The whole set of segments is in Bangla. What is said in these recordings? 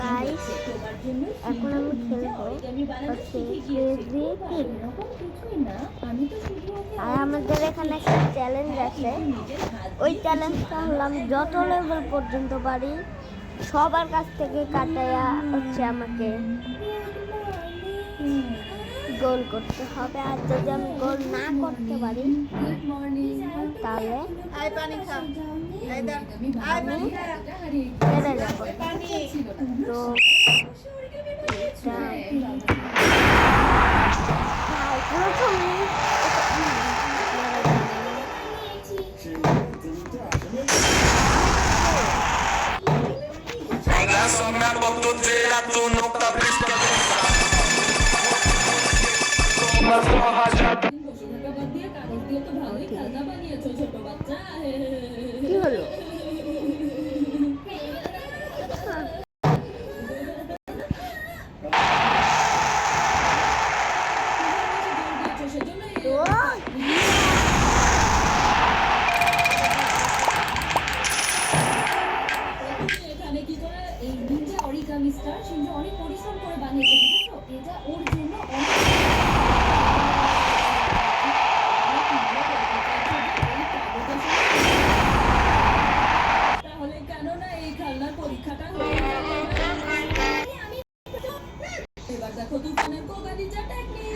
গাইস এখন আমি খেলবো হচ্ছে ক্রেজি কিড। আর আমাদের এখানে একটা চ্যালেঞ্জ আছে, ওই চ্যালেঞ্জটা হলাম যত লেভেল পর্যন্ত পারি সবার কাছ থেকে কাটাইয়া হচ্ছে আমাকে গোল করতে হবে। আর যদি আমি গোল না করতে পারি তাহলে আমি হেরে যাব। তো প্রথমে কি হলো? অনেক পরিশ্রম করে বানিয়েছে, বুঝেছো? এটা ওর জন্য তাহলে কেন না এই খেলনার পরীক্ষাটা হয়ে যাবে। এবার দেখো তুফানের কোকানিচা টেকনিক।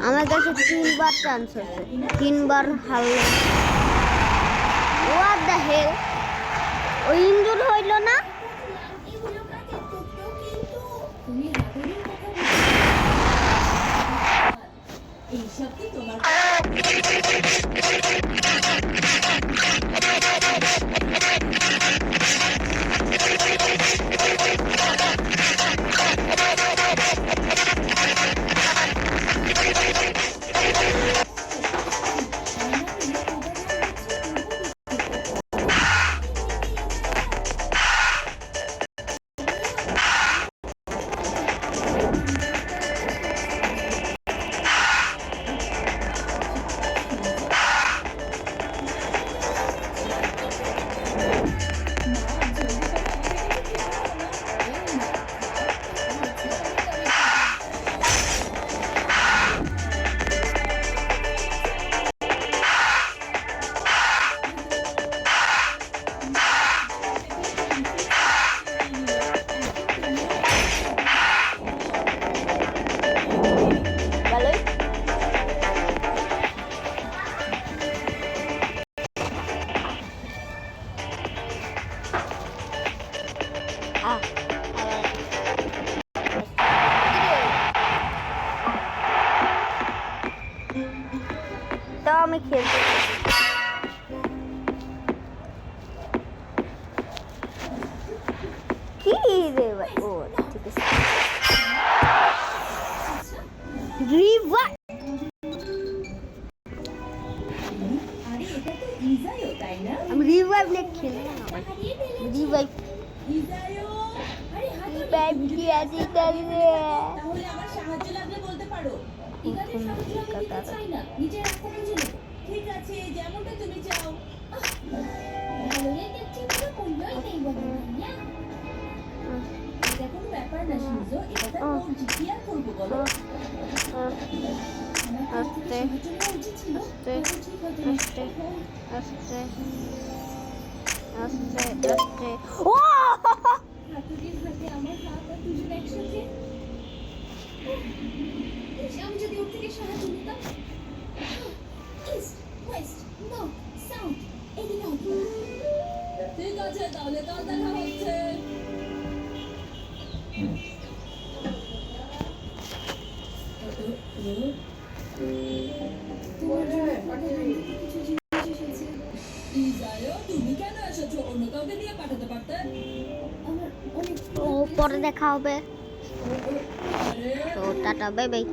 আমার কাছে 3বার চান্স আছে, 3বার হারলাম। হোয়াট দ্য হেল, ওই ইনজুর হইল না? আমি খেলতে কি রে ভাই? ও ঠিক আছে, রিভাইভ। আমি রিভাইভ লেখ খেললাম, রিভাইভ রিভাইভ কি আছে তাহলে? তাহলে আমার সাহায্য লাগলে বলতে পারো। এখানে সাহায্য লাগলে চাই না, নিজের রাস্তাটা চলো। ঠিক আছে, যেমনটা তুমি চাও। ভালো রে, দেখছি পুরো মূল্যই নেই বলো না। এটা কোনো ব্যাপার না শিজো, এটা তো জিতিয়া করব বলো। আস্তে আস্তে আস্তে আস্তে আস্তে আস্তে ও হাতুড়ির হাতে আমার হাত আর দুজন একসাথে। ইস, আমি যদি ওর থেকে সাহায্য নিতাম। ইস্ট, ওয়েস্ট, নর্থ, সাউথ, এদিকে হবে। ঠিক আছে, তাহলে কাল দেখা হচ্ছে। তোমার জন্য প্রধান থেকে কিছু জিনিস এসেছে। ইজায়ো, তুমি কেন এসেছো? অন্য কাউকে দিয়ে পাঠাতে পারতে। আমার অনেক ও পরে দেখা হবে আরে তো টাটা বাই বাই